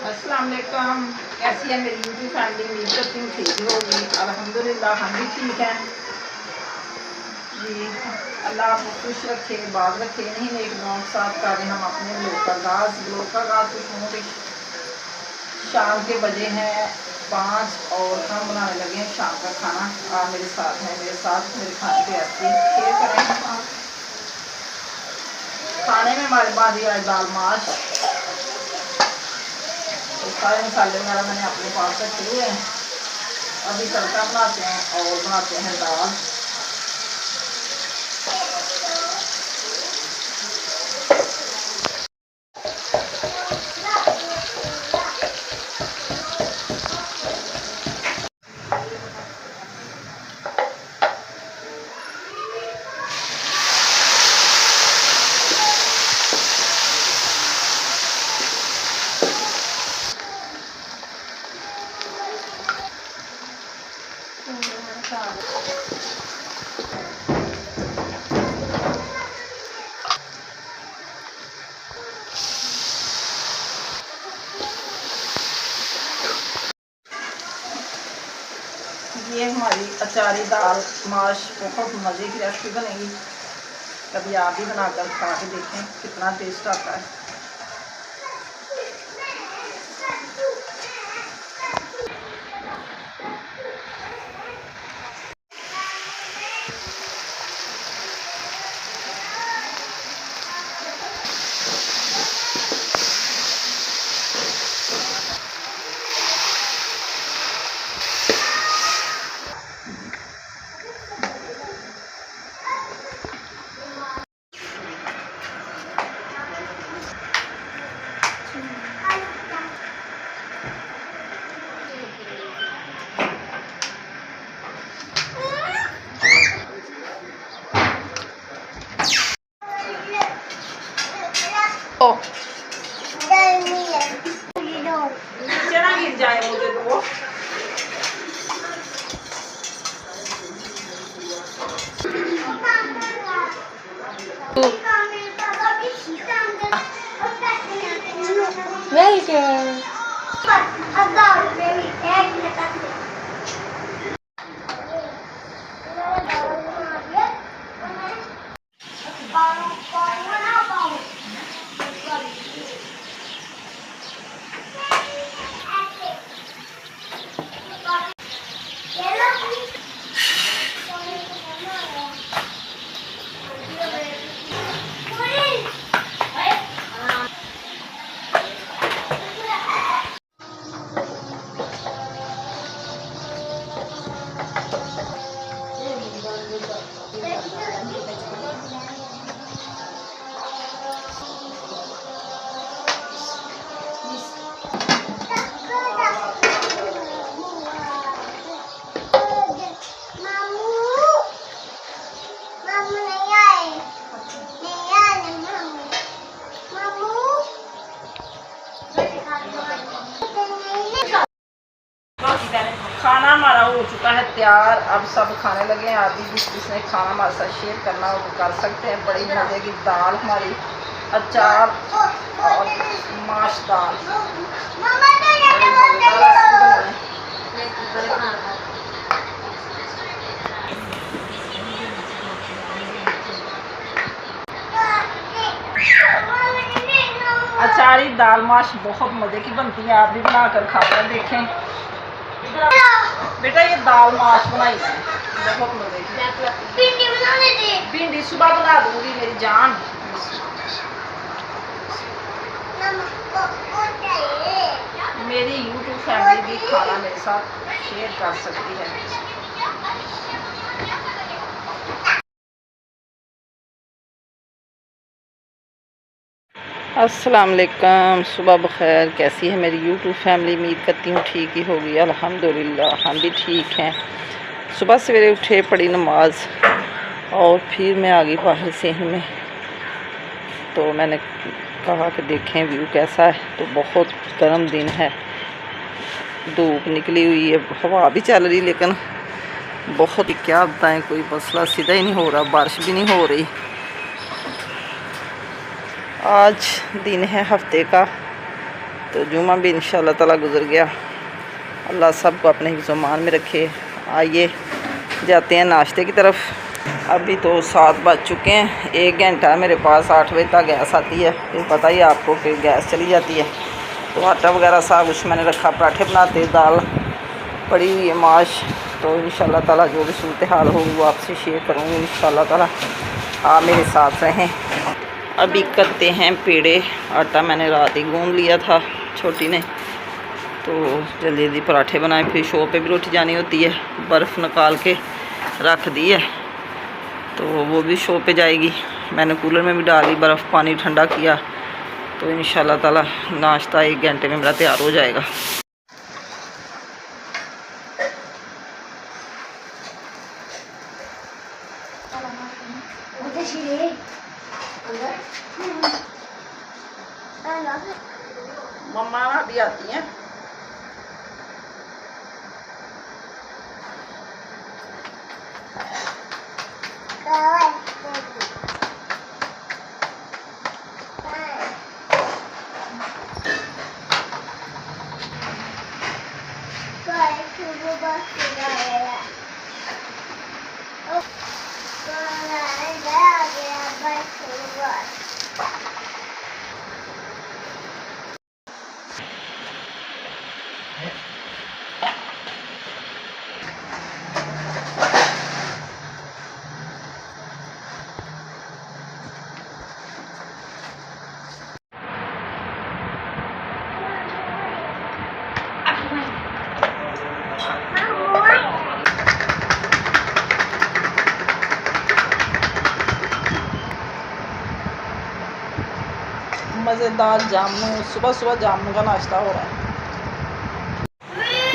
अस्सलाम वालेकुम। कैसी है मेरी यूट्यूब फैमिली? उम्मीद करती हूँ ठीक होगी। अल्हम्दुलिल्लाह हम भी ठीक हैं जी। अल्लाह आपको खुश रखे, बात रखे। नहीं नेक नौक साथ कर रहे हम अपने ब्लॉग का आगाज़ कुछ होने के शाम के बजे हैं 5 और हम बनाने लगे हैं शाम का खाना। आप मेरे साथ हैं, मेरे खाने पे ऐसे शेयर करें। खाने में हमारे बाद आज दाल माश, सारे मसाले वगैरह मैंने अपने पास रखे हुए हैं। अभी तड़का बनाते हैं और बनाते हैं दाल। ये हमारी अचारी दाल माश बहुत मज़े की रेसिपी बनेगी। कभी आप भी बनाकर खा के देखें कितना टेस्ट आता है। चना गिर जाए मुझे तो। खाना हमारा हो चुका है तैयार। अब सब खाने लगे हैं। आप भी जिसने खाना हमारे साथ शेयर करना हो तो कर सकते हैं। बड़ी मज़े की दाल हमारी, अचार और माश दाल। अचारी दाल माश बहुत मज़े की बनती है। आप भी बनाकर खाकर देखें। बेटा ये दाल माश बनाई है बहुत मज़े की। भिंडी बनाने दे। भिंडी सुबह बना दूंगी मेरी जान। मेरी यूट्यूब फैमिली भी खाना मेरे साथ शेयर कर सकती है। अस्सलाम वालेकुम, सुबह बखैर। कैसी है मेरी यूट्यूब फैमिली? उम्मीद करती हूँ ठीक ही होगी। अल्हम्दुलिल्लाह हम भी ठीक हैं। सुबह सवेरे उठे, पढ़ी नमाज और फिर मैं आ गई बाहर सेहन में। तो मैंने कहा कि देखें व्यू कैसा है। तो बहुत गर्म दिन है, धूप निकली हुई है, हवा भी चल रही, लेकिन बहुत ही क्या बताएं, कोई मसला सीधा ही नहीं हो रहा, बारिश भी नहीं हो रही। आज दिन है हफ्ते का, तो जुमा भी इंशाल्लाह ताला गुज़र गया। अल्लाह सब को अपने हिफ्ज़-ओ-मान में रखे। आइए जाते हैं नाश्ते की तरफ। अभी तो 7 बज चुके हैं। 1 घंटा मेरे पास, 8 बजे तक गैस आती है। फिर पता ही आपको कि गैस चली जाती है। तो आटा वगैरह सब कुछ मैंने रखा, पराठे बनाते, दाल पड़ी हुई है माश। तो इंशाल्लाह ताला जो भी सूरत हाल होगी वो आपसे शेयर करूँगी इंशाल्लाह ताला। आप मेरे साथ रहें। अभी करते हैं पेड़े। आटा मैंने रात ही गूंद लिया था छोटी ने, तो जल्दी जल्दी पराठे बनाए। फिर शॉप पे भी रोटी जानी होती है, बर्फ़ निकाल के रख दी है, तो वो भी शॉप पे जाएगी। मैंने कूलर में भी डाली बर्फ़, पानी ठंडा किया। तो इंशाल्लाह ताला नाश्ता 1 घंटे में मेरा तैयार हो जाएगा। मम्मा अभी आती हैं। मज़ेदार जामुन, सुबह सुबह जामुन का नाश्ता हो रहा है।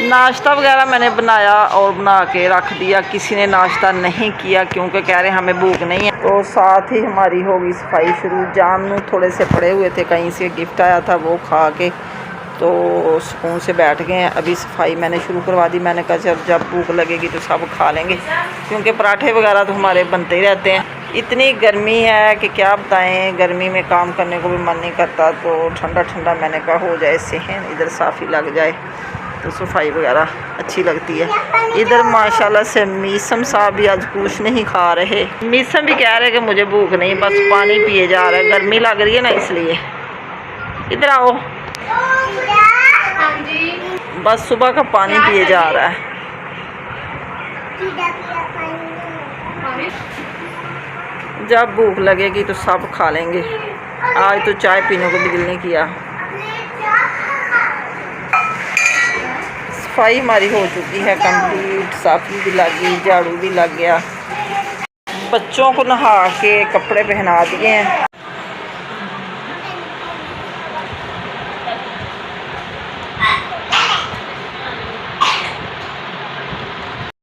नाश्ता वगैरह मैंने बनाया और बना के रख दिया। किसी ने नाश्ता नहीं किया क्योंकि कह रहे हमें भूख नहीं है। तो साथ ही हमारी होगी सफाई शुरू। जामुन थोड़े से पड़े हुए थे, कहीं से गिफ्ट आया था, वो खा के तो सुकून से बैठ गए हैं। अभी सफाई मैंने शुरू करवा दी। मैंने कहा जब भूख लगेगी तो सब खा लेंगे, क्योंकि पराठे वगैरह तो हमारे बनते ही रहते हैं। इतनी गर्मी है कि क्या बताएं, गर्मी में काम करने को भी मन नहीं करता। तो ठंडा ठंडा मैंने कहा हो जाए सेहन, इधर साफ़ी लग जाए तो सफाई वगैरह अच्छी लगती है। इधर माशाल्लाह से मीसम साहब भी आज कुछ नहीं खा रहे। मीसम भी कह रहे कि मुझे भूख नहीं, बस पानी पिए जा रहा है, गर्मी लग रही है ना इसलिए। इधर आओ। बस सुबह का पानी पिए जा रहा है। जब भूख लगेगी तो सब खा लेंगे। आज तो चाय पीने को भी दिल नहीं किया। सफाई हमारी हो चुकी है कंप्लीट, साफ़ी भी लग गई, झाड़ू भी लग गया। बच्चों को नहा के कपड़े पहना दिए हैं।